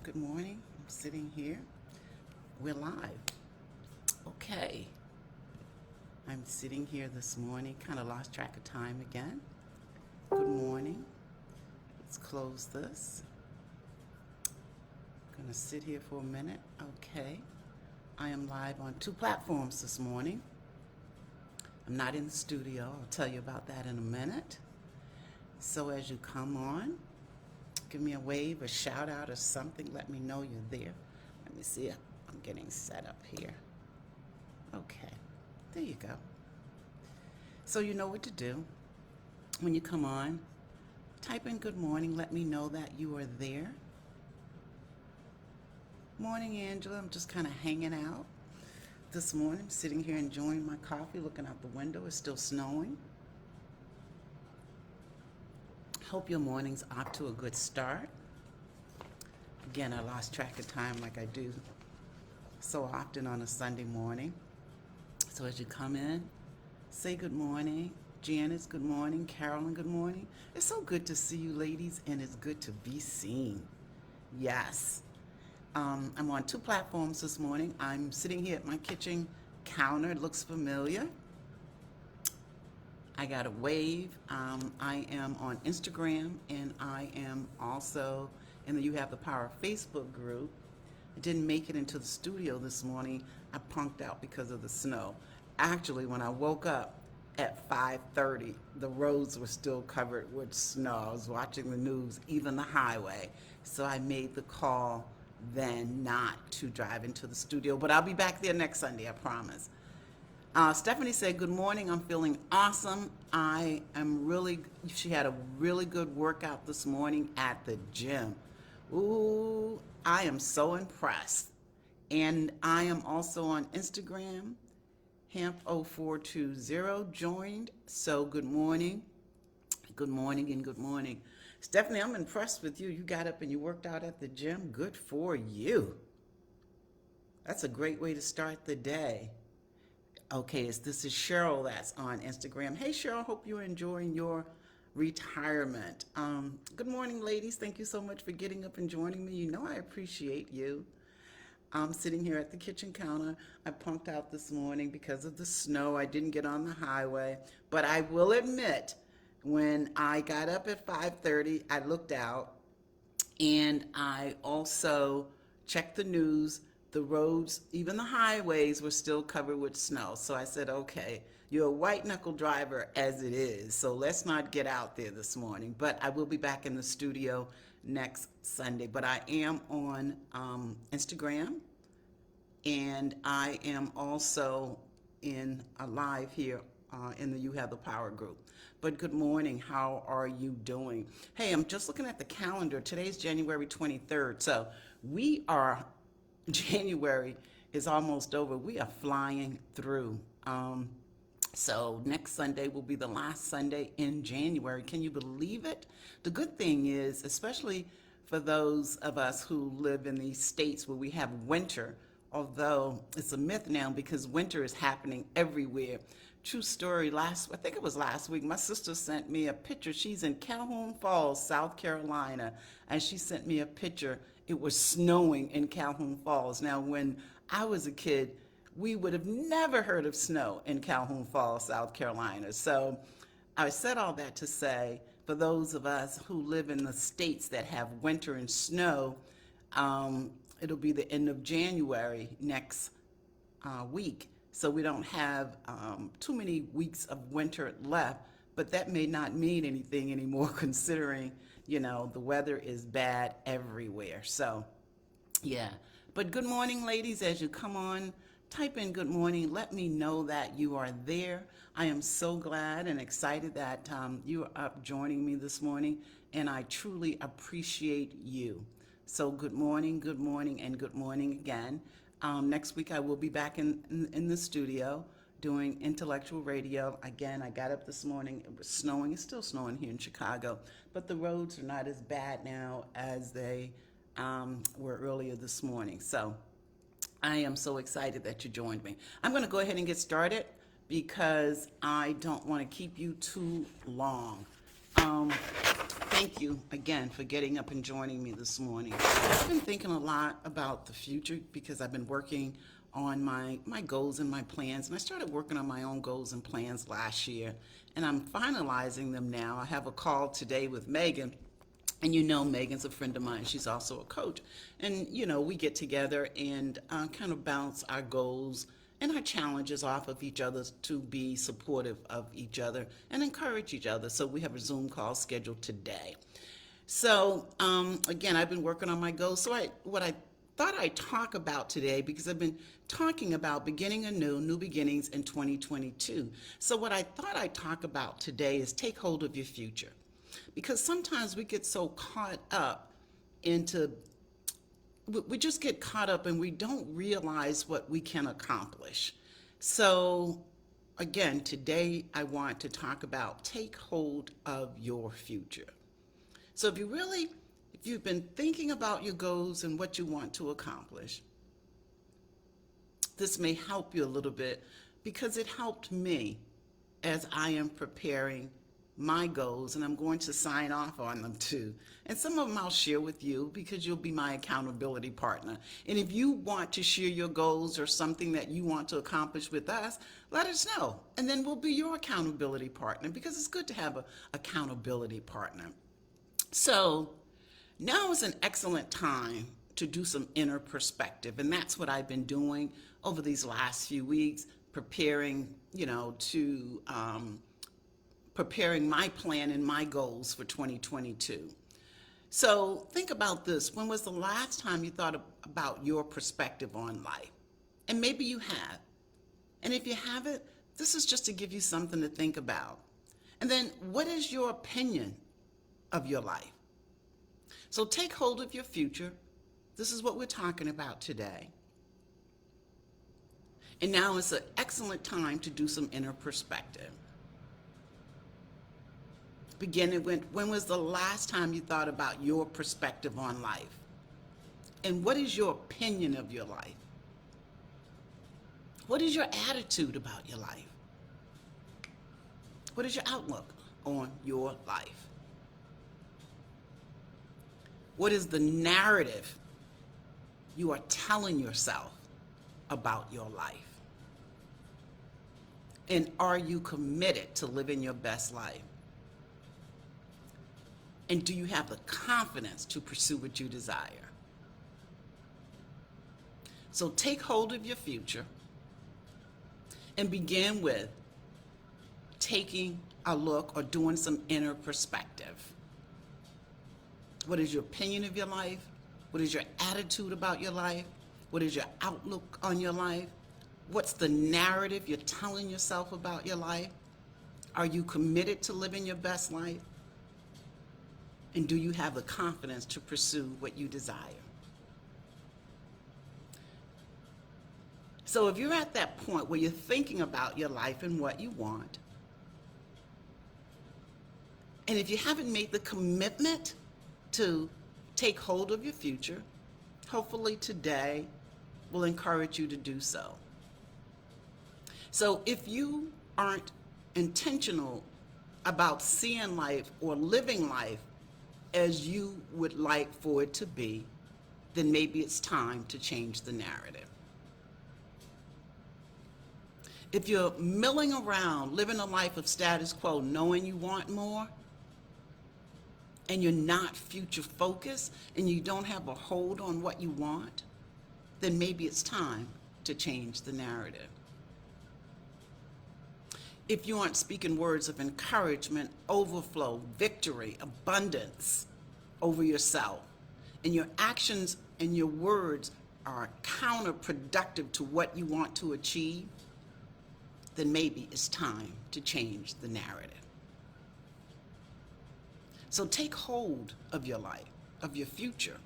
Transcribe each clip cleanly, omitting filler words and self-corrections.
Good morning. I'm sitting here. We're live. Okay. I'm sitting here this morning. Kind of lost track of time again. Good morning. Let's close this. Gonna sit here for a minute. Okay. I am live on 2 platforms this morning. I'm not in the studio. I'll tell you about that in a minute. So as you come on, give me a wave, a shout out, or something. Let me know you're there. Let me see. I'm getting set up here. Okay. There you go. So you know what to do. When you come on, type in good morning. Let me know that you are there. Morning, Angela. I'm just kind of hanging out this morning, sitting here enjoying my coffee, looking out the window. It's still snowing. Hope your morning's off to a good start. Again, I lost track of time like I do so often on a Sunday morning. So as you come in, say good morning. Janice, good morning. Carolyn, good morning. It's so good to see you ladies, and it's good to be seen. Yes. I'm on 2 platforms this morning. I'm sitting here at my kitchen counter. It looks familiar. I got a wave. I am on Instagram, and I am also in the You Have the Power Facebook group. I didn't make it into the studio this morning. I punked out because of the snow. Actually, when I woke up at 5:30, the roads were still covered with snow. I was watching the news, even the highway. So I made the call then not to drive into the studio. But I'll be back there next Sunday, I promise. Stephanie said, good morning, I'm feeling awesome. She had a really good workout this morning at the gym. Ooh, I am so impressed. And I am also on Instagram, Hamp0420 joined. So good morning, and good morning. Stephanie, I'm impressed with you. You got up and you worked out at the gym. Good for you. That's a great way to start the day. Okay, this is Cheryl that's on Instagram. Hey, Cheryl, hope you're enjoying your retirement. Good morning, ladies. Thank you so much for getting up and joining me. You know I appreciate you. I'm sitting here at the kitchen counter. I punked out this morning because of the snow. I didn't get on the highway. But I will admit, when I got up at 5:30, I looked out, and I also checked the news. The roads, even the highways, were still covered with snow. So I said, okay, you're a white knuckle driver as it is, so let's not get out there this morning. But I will be back in the studio next Sunday. But I am on Instagram, and I am also in a live here in the You Have the Power group. But good morning, how are you doing? Hey, I'm just looking at the calendar. Today's January 23rd, so January is almost over. We are flying through. So next Sunday will be the last Sunday in January. Can you believe it? The good thing is, especially for those of us who live in these states where we have winter, although it's a myth now because winter is happening everywhere. True story, I think it was last week, my sister sent me a picture. She's in Calhoun Falls, South Carolina, and she sent me a picture. It was snowing in Calhoun Falls. Now, when I was a kid, we would have never heard of snow in Calhoun Falls, South Carolina. So I said all that to say, for those of us who live in the states that have winter and snow, it'll be the end of January next week. So we don't have too many weeks of winter left, but that may not mean anything anymore considering, the weather is bad everywhere. So, yeah. But good morning, ladies. As you come on, type in good morning. Let me know that you are there. I am so glad and excited that you are up joining me this morning, and I truly appreciate you. So good morning, and good morning again. Next week I will be back in the studio doing intellectual radio. Again, I got up this morning. It was snowing. It's still snowing here in Chicago, but the roads are not as bad now as they were earlier this morning. So I am so excited that you joined me. I'm going to go ahead and get started because I don't want to keep you too long. thank you again for getting up and joining me this morning. I've been thinking a lot about the future because I've been working on my goals and my plans. And I started working on my own goals and plans last year, and I'm finalizing them now. I have a call today with Megan. And you know, Megan's a friend of mine. She's also a coach. And, you know, we get together and kind of bounce our goals and our challenges off of each other to be supportive of each other and encourage each other. So we have a Zoom call scheduled today. So, again, I've been working on my goals. So what I thought I'd talk about today, because I've been talking about beginning anew, new beginnings in 2022. So what I thought I'd talk about today is take hold of your future. Because sometimes we get so caught up into, we just get caught up and we don't realize what we can accomplish. So again, today I want to talk about take hold of your future. So if you've been thinking about your goals and what you want to accomplish, this may help you a little bit because it helped me as I am preparing my goals, and I'm going to sign off on them too. And some of them I'll share with you because you'll be my accountability partner. And if you want to share your goals or something that you want to accomplish with us, let us know. And then we'll be your accountability partner because it's good to have an accountability partner. So now is an excellent time to do some inner perspective. And that's what I've been doing over these last few weeks, preparing my plan and my goals for 2022. So think about this. When was the last time you thought about your perspective on life? And maybe you have. And if you haven't, this is just to give you something to think about. And then what is your opinion of your life? So take hold of your future. This is what we're talking about today. And now is an excellent time to do some inner perspective. Beginning with, when was the last time you thought about your perspective on life? And what is your opinion of your life? What is your attitude about your life? What is your outlook on your life? What is the narrative you are telling yourself about your life? And are you committed to living your best life? And do you have the confidence to pursue what you desire? So take hold of your future and begin with taking a look or doing some inner perspective. What is your opinion of your life? What is your attitude about your life? What is your outlook on your life? What's the narrative you're telling yourself about your life? Are you committed to living your best life? And do you have the confidence to pursue what you desire? So if you're at that point where you're thinking about your life and what you want, and if you haven't made the commitment to take hold of your future, hopefully today will encourage you to do so. So if you aren't intentional about seeing life or living life as you would like for it to be, then maybe it's time to change the narrative. If you're milling around, living a life of status quo, knowing you want more, and you're not future focused, and you don't have a hold on what you want, then maybe it's time to change the narrative. If you aren't speaking words of encouragement, overflow, victory, abundance over yourself, and your actions and your words are counterproductive to what you want to achieve, then maybe it's time to change the narrative. So take hold of your life, of your future.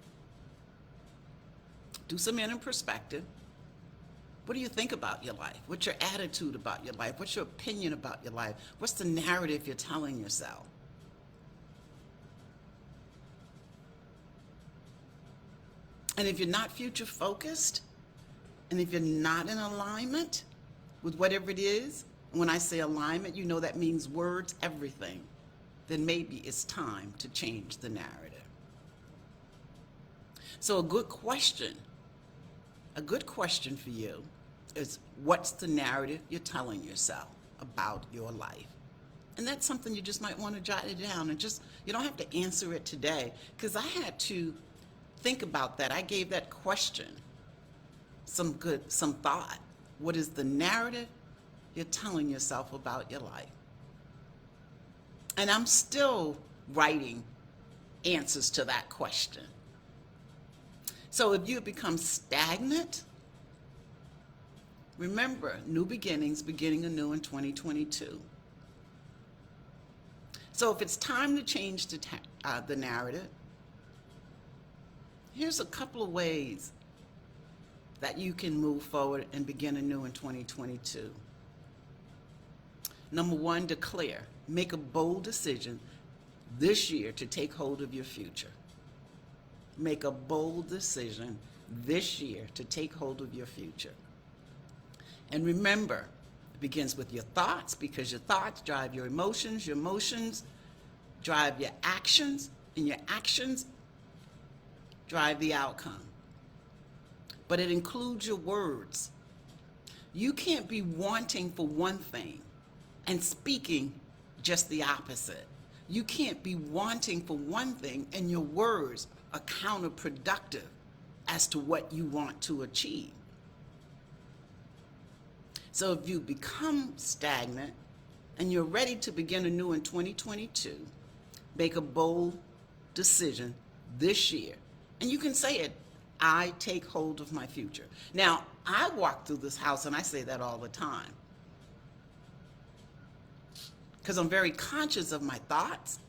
Do some inner perspective. What do you think about your life? What's your attitude about your life? What's your opinion about your life? What's the narrative you're telling yourself? And if you're not future focused, and if you're not in alignment with whatever it is, when I say alignment, you know that means words, everything. then maybe it's time to change the narrative. So a good question for you is, what's the narrative you're telling yourself about your life? And that's something you just might want to jot it down, and just, you don't have to answer it today, because I had to think about that. I gave that question some thought. What is the narrative you're telling yourself about your life? And I'm still writing answers to that question. So if you become stagnant, remember, new beginnings, beginning anew in 2022. So if it's time to change the narrative, here's a couple of ways that you can move forward and begin anew in 2022. Number one, declare. Make a bold decision this year to take hold of your future. Make a bold decision this year to take hold of your future. And remember, it begins with your thoughts, because your thoughts drive your emotions drive your actions, and your actions drive the outcome. But it includes your words. You can't be wanting for one thing and speaking just the opposite. You can't be wanting for one thing and your words are counterproductive as to what you want to achieve. So if you become stagnant and you're ready to begin anew in 2022, make a bold decision this year. And you can say it, I take hold of my future. Now, I walk through this house and I say that all the time, because I'm very conscious of my thoughts.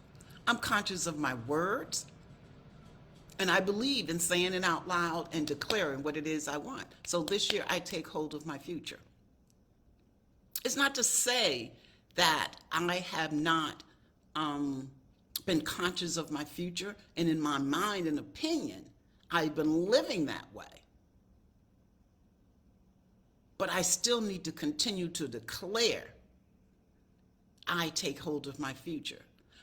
I'm conscious of my words. And I believe in saying it out loud and declaring what it is I want. So this year, I take hold of my future. It's not to say that I have not been conscious of my future, and in my mind and opinion, I've been living that way. But I still need to continue to declare, I take hold of my future.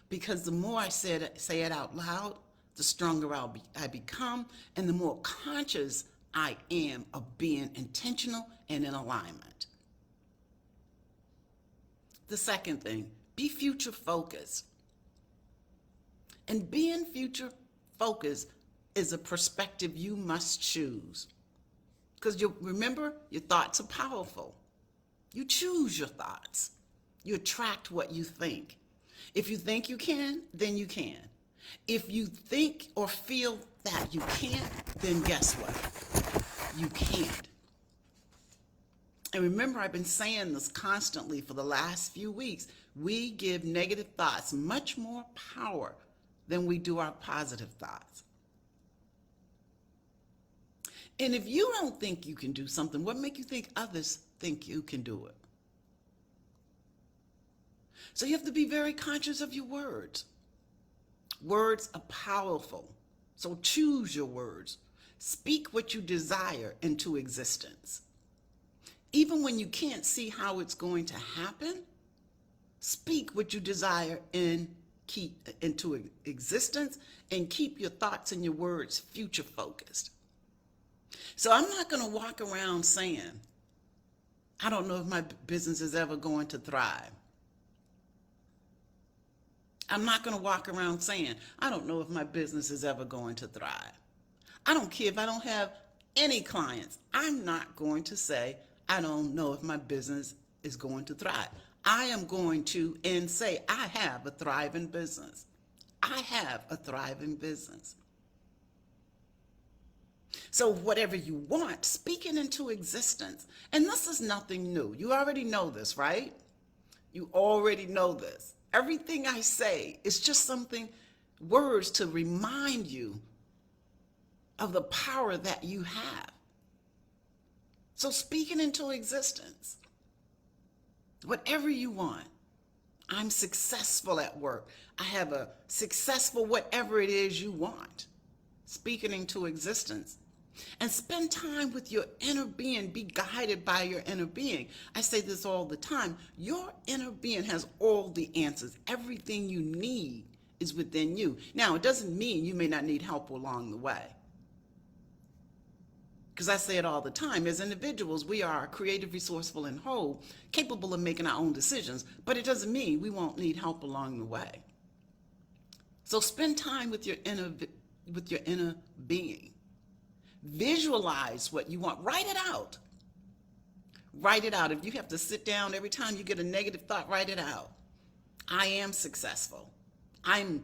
Because the more I say it out loud, the stronger I become, and the more conscious I am of being intentional and in alignment. The second thing, be future focused. And being future focused is a perspective you must choose. Because remember, your thoughts are powerful. You choose your thoughts. You attract what you think. If you think you can, then you can. If you think or feel that you can't, then guess what? You can't. And remember, I've been saying this constantly for the last few weeks. We give negative thoughts much more power than we do our positive thoughts. And if you don't think you can do something, what makes you think others think you can do it? So you have to be very conscious of your words. Words are powerful. So choose your words. Speak what you desire into existence. Even when you can't see how it's going to happen, speak what you desire into existence, and keep your thoughts and your words future focused. So I'm not going to walk around saying, I don't know if my business is ever going to thrive. I'm not going to walk around saying, I don't know if my business is ever going to thrive. I don't care if I don't have any clients. I'm not going to say, I don't know if my business is going to thrive. I am going to say, I have a thriving business. I have a thriving business. So whatever you want, speak it into existence. And this is nothing new. You already know this, right? You already know this. Everything I say is just words to remind you of the power that you have. So speak it into existence. Whatever you want. I'm successful at work. I have a successful whatever it is you want. Speak it into existence. And spend time with your inner being. Be guided by your inner being. I say this all the time. Your inner being has all the answers. Everything you need is within you. Now, it doesn't mean you may not need help along the way. Because I say it all the time. As individuals, we are creative, resourceful, and whole, capable of making our own decisions. But it doesn't mean we won't need help along the way. So spend time with your inner being. Visualize what you want. Write it out. Write it out. If you have to sit down every time you get a negative thought, write it out. I am successful. I'm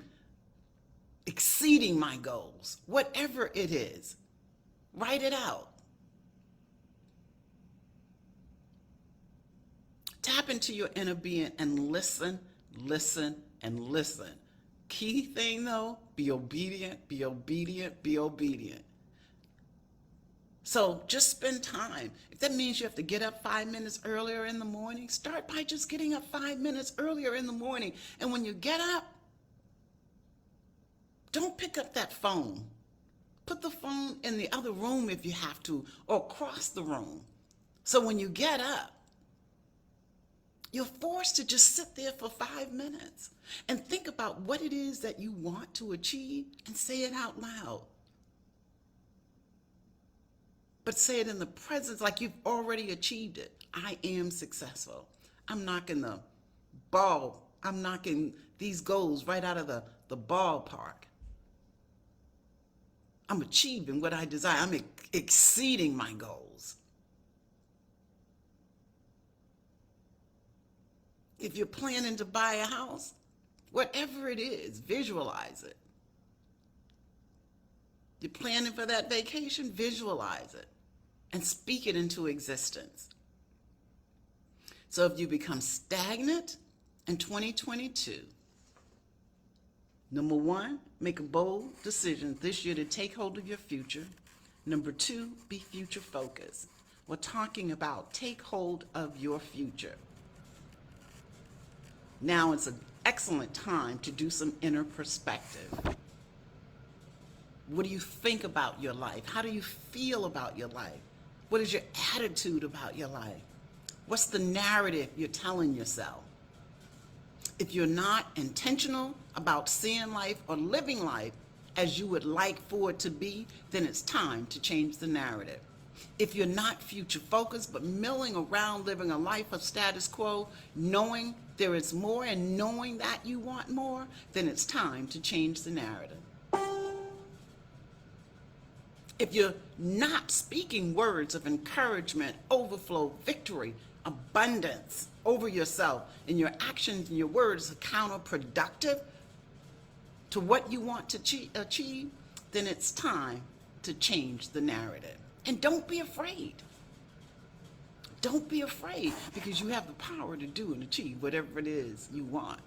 exceeding my goals. Whatever it is, write it out. Tap into your inner being and listen, listen, and listen. Key thing though, be obedient, be obedient, be obedient. So just spend time. If that means you have to get up 5 minutes earlier in the morning, start by just getting up 5 minutes earlier in the morning. And when you get up, don't pick up that phone. Put the phone in the other room if you have to, or across the room. So when you get up, you're forced to just sit there for 5 minutes and think about what it is that you want to achieve and say it out loud. But say it in the presence like you've already achieved it. I am successful. I'm knocking these goals right out of the ballpark. I'm achieving what I desire. I'm exceeding my goals. If you're planning to buy a house, whatever it is, visualize it. You're planning for that vacation, visualize it and speak it into existence. So if you become stagnant in 2022, number one, make a bold decision this year to take hold of your future. Number two, be future focused. We're talking about take hold of your future. Now it's an excellent time to do some inner perspective. What do you think about your life? How do you feel about your life? What is your attitude about your life? What's the narrative you're telling yourself? If you're not intentional about seeing life or living life as you would like for it to be, then it's time to change the narrative. If you're not future focused but milling around living a life of status quo, knowing there is more and knowing that you want more, then it's time to change the narrative. If you're not speaking words of encouragement, overflow, victory, abundance over yourself, and your actions and your words are counterproductive to what you want to achieve, then it's time to change the narrative. And don't be afraid. Don't be afraid, because you have the power to do and achieve whatever it is you want.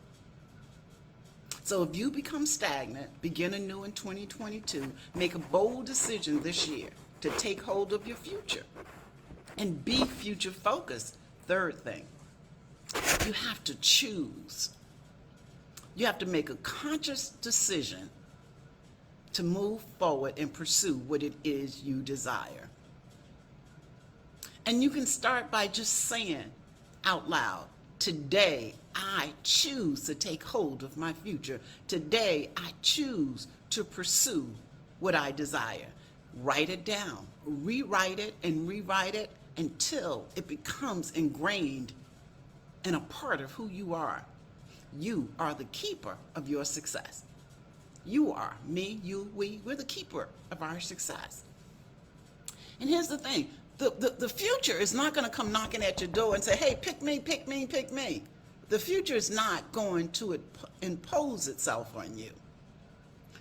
So if you become stagnant, begin anew in 2022, make a bold decision this year to take hold of your future and be future focused. Third thing, you have to choose. You have to make a conscious decision to move forward and pursue what it is you desire. And you can start by just saying out loud, today I choose to take hold of my future. Today I choose to pursue what I desire. Write it down, rewrite it and rewrite it until it becomes ingrained and a part of who you are. You are the keeper of your success. You are, me, you, we're the keeper of our success. And here's the thing, the future is not going to come knocking at your door and say, hey, pick me, pick me, pick me. The future is not going to impose itself on you.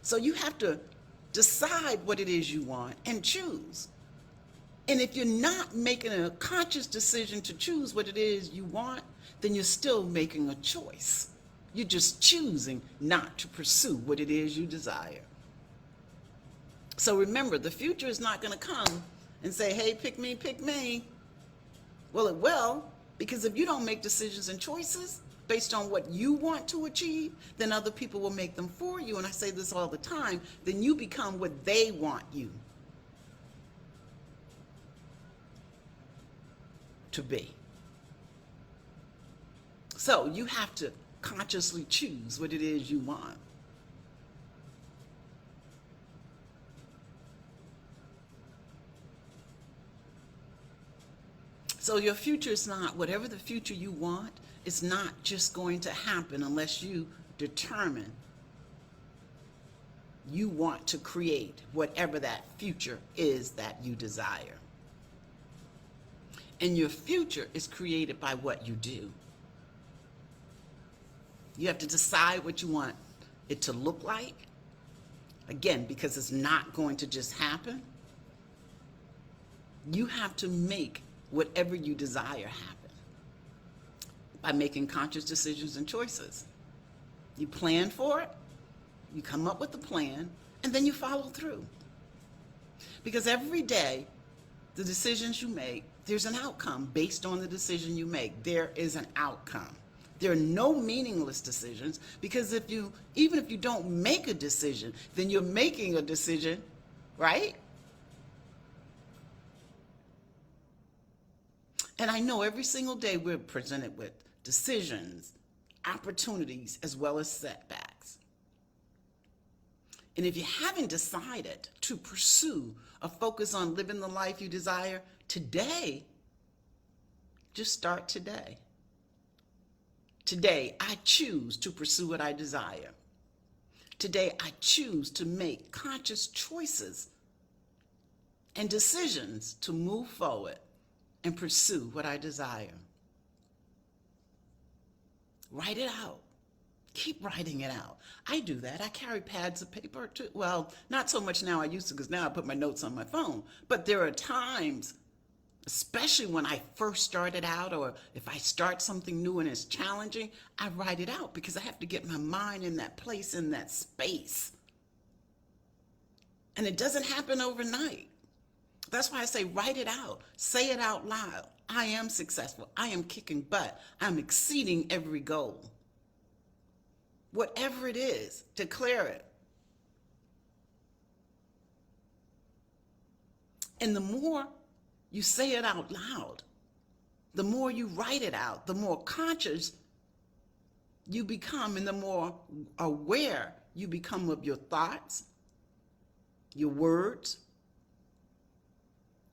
So you have to decide what it is you want and choose. And if you're not making a conscious decision to choose what it is you want, then you're still making a choice. You're just choosing not to pursue what it is you desire. So remember, the future is not going to come and say, hey, pick me, pick me. Well, it will, because if you don't make decisions and choices based on what you want to achieve, then other people will make them for you. And I say this all the time, then you become what they want you to be. So you have to consciously choose what it is you want. So your future is not, whatever the future you want, it's not just going to happen unless you determine you want to create whatever that future is that you desire. And your future is created by what you do. You have to decide what you want it to look like. Again, because it's not going to just happen. You have to make whatever you desire happen by making conscious decisions and choices. You plan for it, you come up with a plan, and then you follow through. Because every day, the decisions you make, there's an outcome based on the decision you make. There is an outcome. There are no meaningless decisions, because even if you don't make a decision, then you're making a decision, right? And I know every single day we're presented with decisions, opportunities, as well as setbacks. And if you haven't decided to pursue or focus on living the life you desire today, just start today. Today, I choose to pursue what I desire. Today, I choose to make conscious choices and decisions to move forward and pursue what I desire. Write it out. Keep writing it out. I do that. I carry pads of paper too. Well, not so much now. I used to, because now I put my notes on my phone. But there are times, especially when I first started out, or if I start something new and it's challenging, I write it out because I have to get my mind in that place, in that space. And it doesn't happen overnight. That's why I say write it out. Say it out loud. I am successful. I am kicking butt. I'm exceeding every goal. Whatever it is, declare it. And the more you say it out loud, the more you write it out, the more conscious you become, and the more aware you become of your thoughts, your words.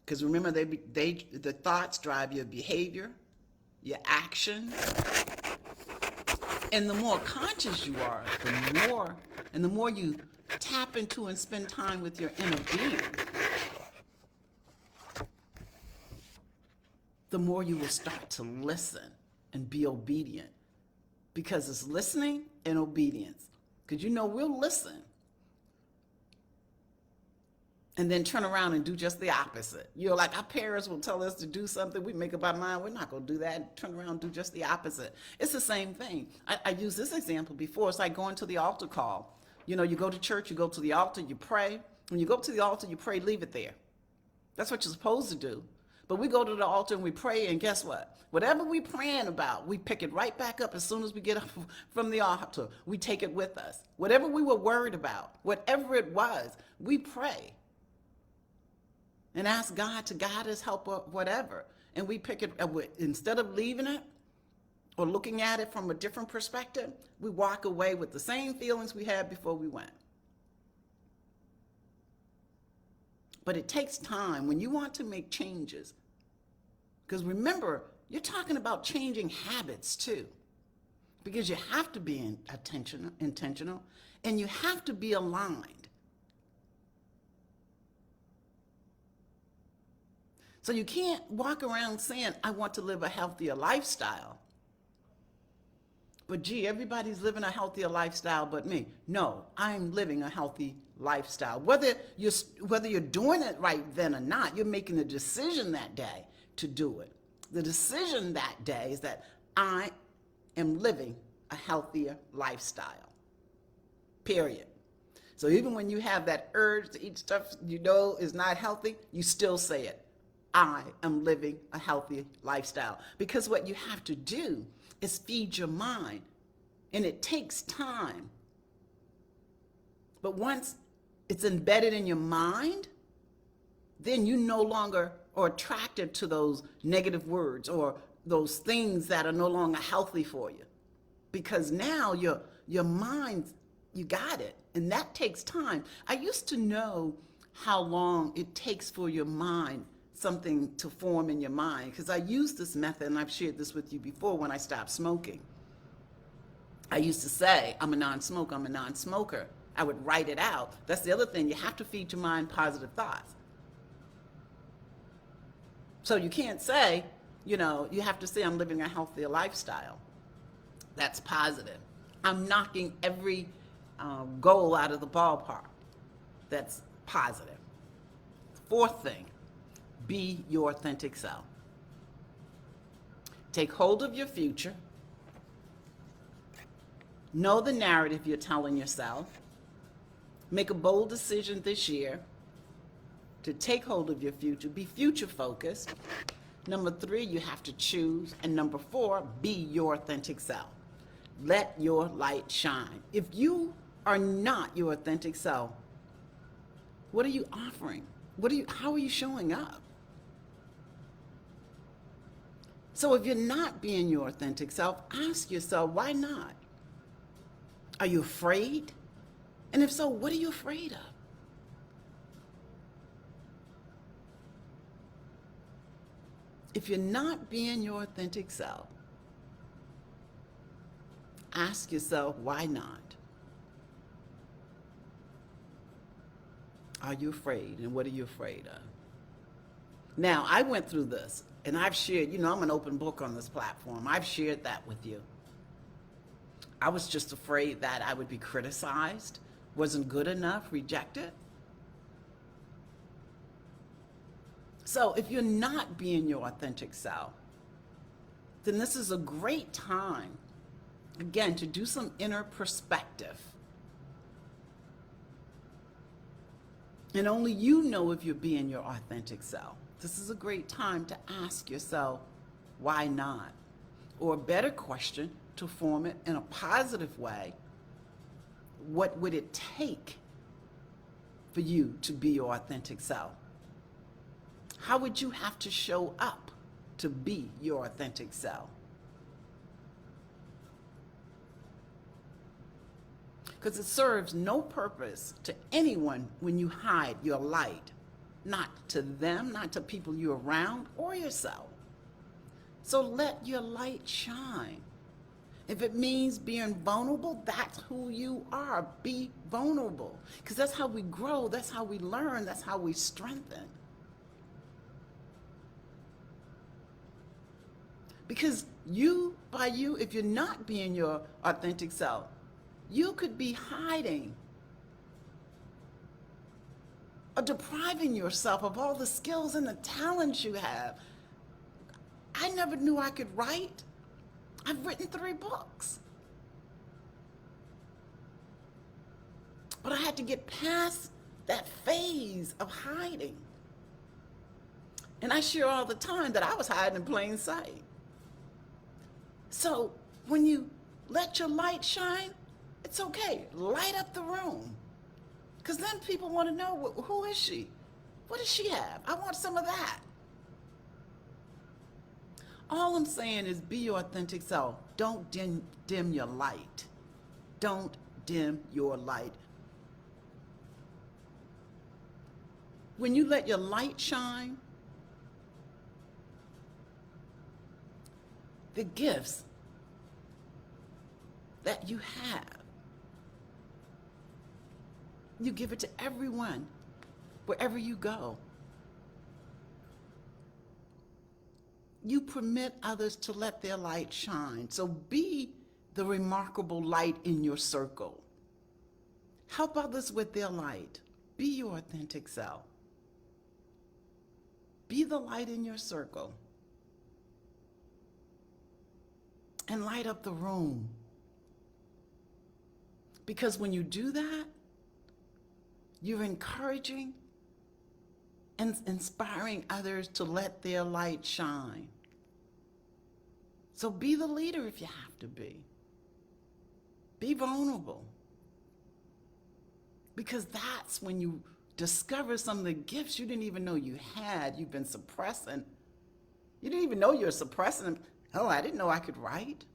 Because remember, the thoughts drive your behavior, your action. And the more conscious you are, the more you tap into and spend time with your inner being, the more you will start to listen and be obedient. Because it's listening and obedience. Because we'll listen and then turn around and do just the opposite. Like our parents will tell us to do something, we make up our mind, we're not going to do that, turn around and do just the opposite. It's the same thing. I used this example before. It's like going to the altar call. You go to church, you go to the altar, you pray. When you go up to the altar, you pray, leave it there. That's what you're supposed to do. But we go to the altar and we pray, and guess what? Whatever we're praying about, we pick it right back up as soon as we get up from the altar. We take it with us. Whatever we were worried about, whatever it was, we pray and ask God to guide us, help us, whatever. And we pick it, instead of leaving it or looking at it from a different perspective, we walk away with the same feelings we had before we went. But it takes time when you want to make changes. Because remember, you're talking about changing habits too. Because you have to be intentional, and you have to be aligned. So you can't walk around saying, I want to live a healthier lifestyle. But gee, everybody's living a healthier lifestyle but me. No, I'm living a healthy lifestyle. Whether you're doing it right then or not, you're making a decision that day to do it. The decision that day is that I am living a healthier lifestyle. Period. So even when you have that urge to eat stuff is not healthy, you still say it. I am living a healthy lifestyle. Because what you have to do is feed your mind. And it takes time. But once it's embedded in your mind, then you no longer or attracted to those negative words or those things that are no longer healthy for you. Because now your mind, you got it. And that takes time. I used to know how long it takes for your mind, something to form in your mind, because I used this method, and I've shared this with you before when I stopped smoking. I used to say, I'm a non-smoker, I'm a non-smoker. I would write it out. That's the other thing. You have to feed your mind positive thoughts. So you can't say, you have to say, I'm living a healthier lifestyle. That's positive. I'm knocking every goal out of the ballpark. That's positive. Fourth thing, be your authentic self. Take hold of your future. Know the narrative you're telling yourself. Make a bold decision this year to take hold of your future. Be future focused. Number 3, you have to choose. And number 4, be your authentic self. Let your light shine. If you are not your authentic self, what are you offering? How are you showing up? So if you're not being your authentic self, ask yourself, why not? Are you afraid? And if so, what are you afraid of? If you're not being your authentic self, ask yourself, why not? Are you afraid? And what are you afraid of? Now, I went through this, and I've shared, I'm an open book on this platform. I've shared that with you. I was just afraid that I would be criticized, wasn't good enough, rejected. So if you're not being your authentic self, then this is a great time, again, to do some inner perspective. And only you know if you're being your authentic self. This is a great time to ask yourself, why not? Or a better question, to form it in a positive way, what would it take for you to be your authentic self? How would you have to show up to be your authentic self? Because it serves no purpose to anyone when you hide your light, not to them, not to people you're around, or yourself. So let your light shine. If it means being vulnerable, that's who you are. Be vulnerable. Because that's how we grow, that's how we learn, that's how we strengthen. Because if you're not being your authentic self, you could be hiding or depriving yourself of all the skills and the talents you have. I never knew I could write. I've written 3 books. But I had to get past that phase of hiding. And I share all the time that I was hiding in plain sight. So when you let your light shine, it's okay. Light up the room. Because then people want to know, who is she? What does she have? I want some of that. All I'm saying is be your authentic self. Don't dim your light. Don't dim your light. When you let your light shine, the gifts that you have, you give it to everyone, wherever you go. You permit others to let their light shine. So be the remarkable light in your circle. Help others with their light. Be your authentic self. Be the light in your circle. And light up the room. Because when you do that, you're encouraging and inspiring others to let their light shine. So be the leader if you have to be. Be vulnerable. Because that's when you discover some of the gifts you didn't even know you had, you've been suppressing. You didn't even know you were suppressing them. Oh, I didn't know I could write.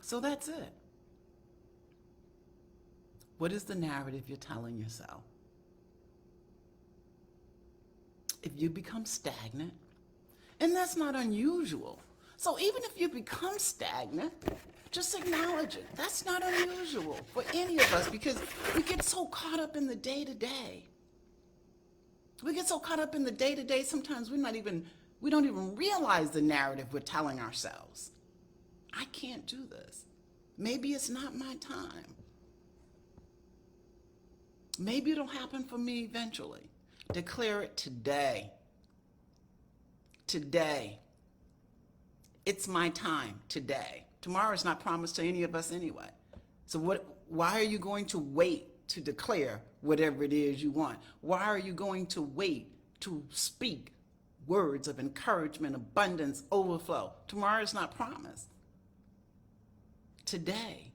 So that's it. What is the narrative you're telling yourself? If you become stagnant, and that's not unusual. So even if you become stagnant, just acknowledge it. That's not unusual for any of us because we get so caught up in the day-to-day. We get so caught up in the day-to-day, sometimes we don't even realize the narrative we're telling ourselves. I can't do this. Maybe it's not my time. Maybe it'll happen for me eventually. Declare it today. Today. It's my time today. Tomorrow is not promised to any of us anyway. So why are you going to wait to declare whatever it is you want? Why are you going to wait to speak words of encouragement, abundance, overflow? Tomorrow is not promised. Today.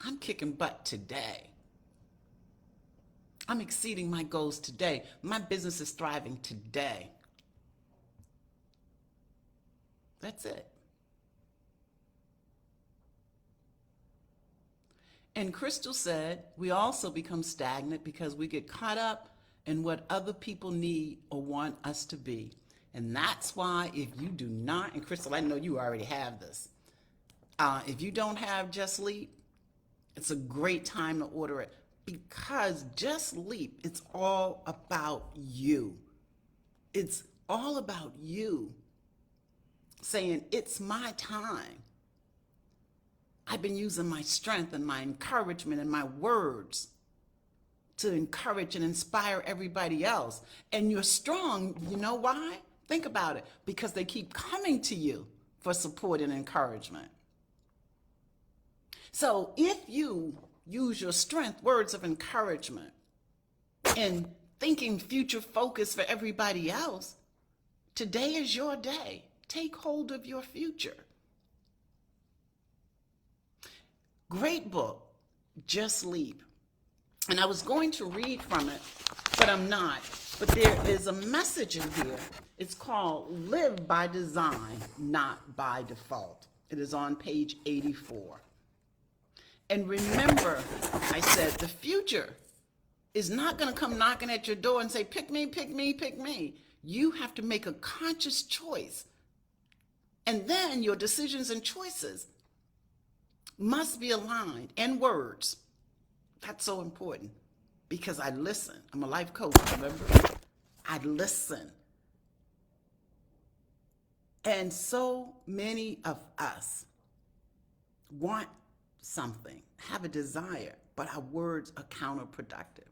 I'm kicking butt today. I'm exceeding my goals today. My business is thriving today. That's it. And Crystal said, we also become stagnant because we get caught up in what other people need or want us to be. And that's why if you do not, and Crystal, I know you already have this. If you don't have Just Leap, it's a great time to order it because Just Leap, it's all about you. It's all about you saying, it's my time. I've been using my strength and my encouragement and my words to encourage and inspire everybody else. And you're strong. You know why? Think about it. Because they keep coming to you for support and encouragement. So if you use your strength, words of encouragement, and thinking future focus for everybody else, today is your day. Take hold of your future. Great book, Just Leap. And I was going to read from it, but I'm not. But there is a message in here. It's called Live by Design, Not by Default. It is on page 84. And remember, I said the future is not going to come knocking at your door and say, pick me, pick me, pick me. You have to make a conscious choice. And then your decisions and choices must be aligned, and words. That's so important because I listen. I'm a life coach, remember? I listen. And so many of us want something, have a desire, but our words are counterproductive.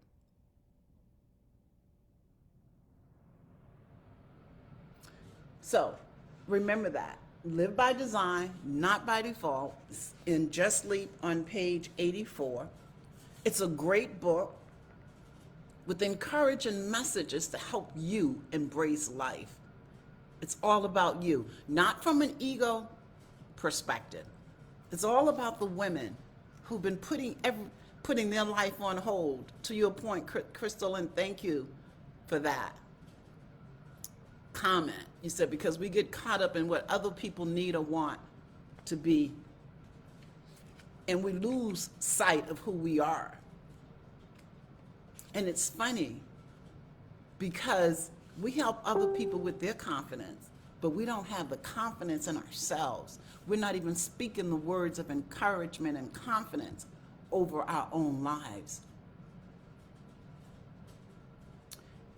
So remember that. Live by design, not by default, in Just Leap on page 84. It's a great book with encouraging messages to help you embrace life. It's all about you, not from an ego perspective. It's all about the women who've been putting their life on hold. To your point, Crystal, and thank you for that comment. You said because we get caught up in what other people need or want to be, and we lose sight of who we are. And it's funny because we help other people with their confidence, but we don't have the confidence in ourselves. We're not even speaking the words of encouragement and confidence over our own lives.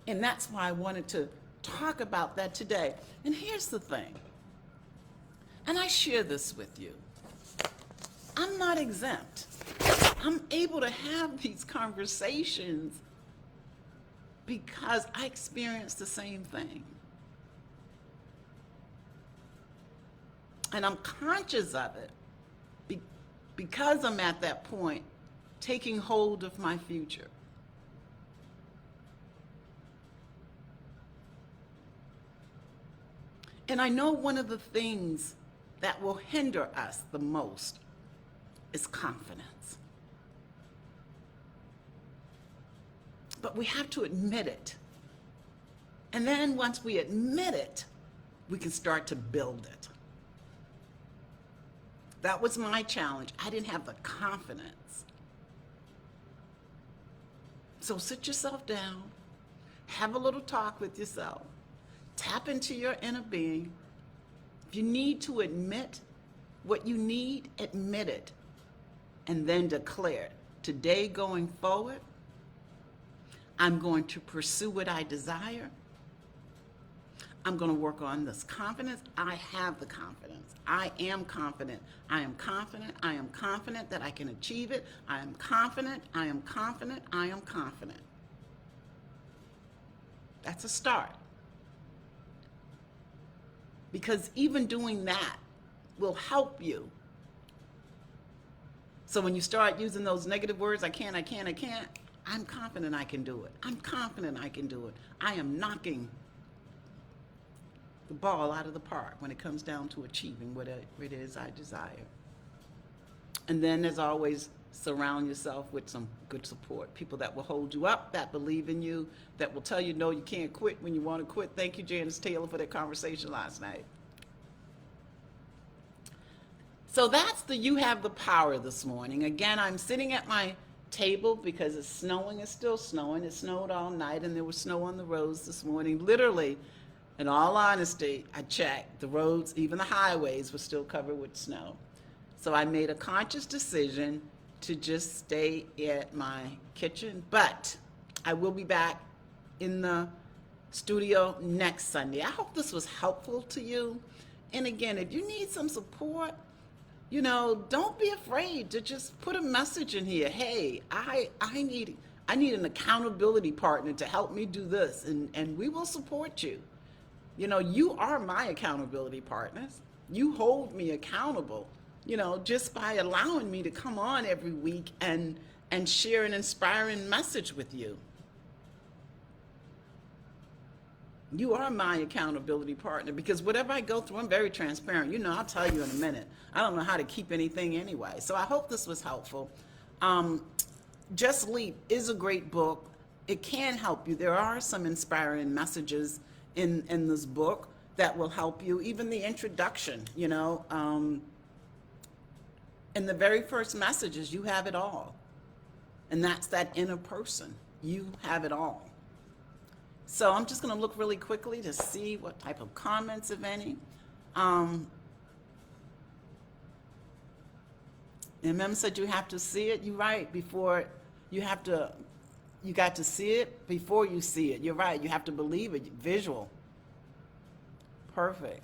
And that's why I wanted to talk about that today. And here's the thing, and I share this with you. I'm not exempt. I'm able to have these conversations because I experienced the same thing. And I'm conscious of it because I'm at that point, taking hold of my future. And I know one of the things that will hinder us the most is confidence. But we have to admit it. And then once we admit it, we can start to build it. That was my challenge. I didn't have the confidence. So sit yourself down, have a little talk with yourself, tap into your inner being. If you need to admit what you need, admit it, and then declare it. Today going forward, I'm going to pursue what I desire. I'm going to work on this confidence. I have the confidence. I am confident. I am confident. I am confident that I can achieve it. I am confident. I am confident. I am confident. That's a start. Because even doing that will help you. So when you start using those negative words, I can't, I'm confident I can do it. I'm confident I can do it. I am knocking the ball out of the park when it comes down to achieving what it is I desire. And then, as always, surround yourself with some good support. People that will hold you up, that believe in you, that will tell you, no, you can't quit when you want to quit. Thank you, Janice Taylor, for that conversation last night. So that's the You Have the Power this morning. Again, I'm sitting at my table because it's snowing. It's still snowing. It snowed all night, and there was snow on the roads this morning. Literally, in all honesty, I checked. The roads, even the highways, were still covered with snow. So I made a conscious decision to just stay at my kitchen. But I will be back in the studio next Sunday. I hope this was helpful to you. And again, if you need some support, don't be afraid to just put a message in here. Hey, I need an accountability partner to help me do this, and we will support you. You are my accountability partners. You hold me accountable, just by allowing me to come on every week and share an inspiring message with you. You are my accountability partner, because whatever I go through, I'm very transparent. I'll tell you in a minute. I don't know how to keep anything anyway. So I hope this was helpful. Just Leap is a great book. It can help you. There are some inspiring messages in this book that will help you. Even the introduction, in the very first messages, you have it all. And that's that inner person. You have it all. So I'm just going to look really quickly to see what type of comments, if any. MM said you have to see it. You're right. Before you got to see it before you see it. You're right. You have to believe it. Visual. Perfect.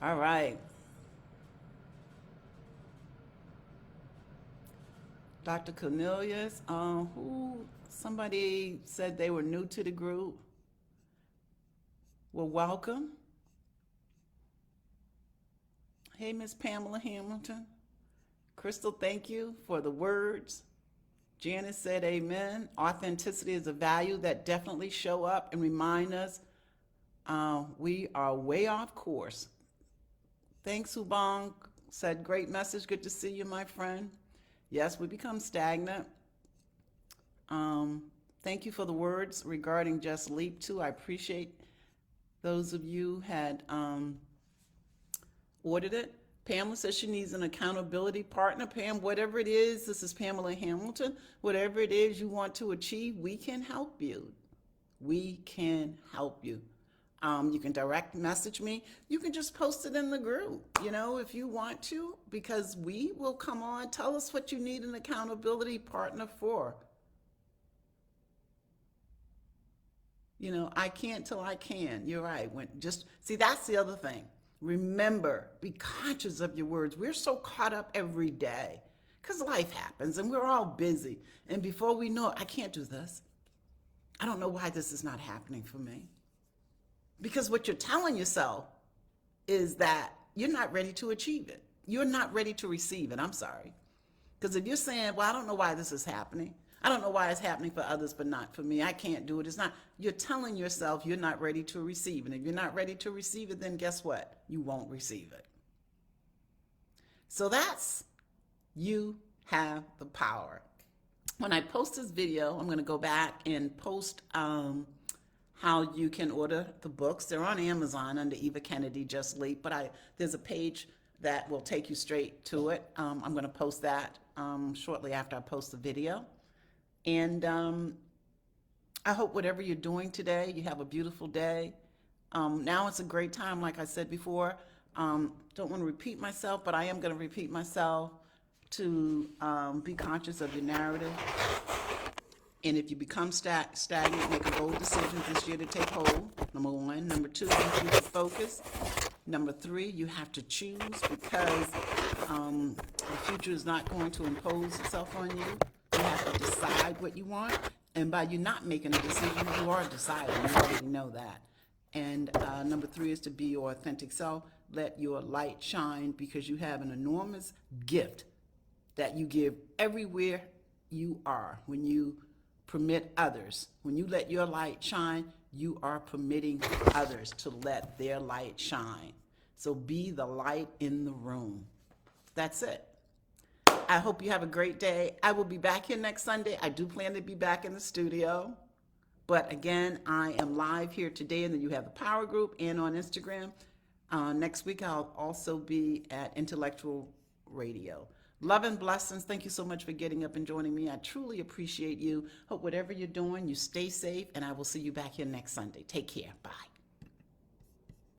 All right. Dr. Cornelius, somebody said they were new to the group. Well, welcome. Hey, Miss Pamela Hamilton. Crystal, thank you for the words. Janice said amen. Authenticity is a value that definitely show up and remind us we are way off course. Thanks, Subong. Said great message. Good to see you, my friend. Yes, we become stagnant. Thank you for the words regarding Just Leap too. I appreciate those of you had ordered it. Pamela says she needs an accountability partner. Pam, whatever it is, this is Pamela Hamilton. Whatever it is you want to achieve, we can help you. We can help you. You can direct message me. You can just post it in the group, if you want to, because we will come on. Tell us what you need an accountability partner for. I can't till I can. You're right. See, that's the other thing. Remember, be conscious of your words. We're so caught up every day because life happens and we're all busy. And before we know it, I can't do this. I don't know why this is not happening for me. Because what you're telling yourself is that you're not ready to achieve it. You're not ready to receive it. I'm sorry. Because if you're saying, well, I don't know why this is happening. I don't know why it's happening for others, but not for me. I can't do it. It's not. You're telling yourself you're not ready to receive it. And if you're not ready to receive it, then guess what? You won't receive it. So that's You have the power. When I post this video, I'm going to go back and post how you can order the books. They're on Amazon under Eva Kennedy Just Leap, but there's a page that will take you straight to it. I'm going to post that shortly after I post the video. And I hope whatever you're doing today, you have a beautiful day. Now it's a great time, like I said before. Don't want to repeat myself, but I am going to repeat myself to be conscious of your narrative. And if you become stagnant, make a bold decision this year to take hold. Number one. Number two, you have to focus. Number three, you have to choose, because the future is not going to impose itself on you. You have to decide what you want. And by you not making a decision, you are deciding. You already know that. And number three is to be your authentic self. Let your light shine, because you have an enormous gift that you give everywhere you are. When you permit others, when you let your light shine, you are permitting others to let their light shine. So be the light in the room. That's it. I hope you have a great day. I will be back here next Sunday. I do plan to be back in the studio. But again, I am live here today, and then you have the Power Group and on Instagram. Next week, I'll also be at Intellectual Radio. Love and blessings. Thank you so much for getting up and joining me. I truly appreciate you. Hope whatever you're doing, you stay safe, and I will see you back here next Sunday. Take care. Bye.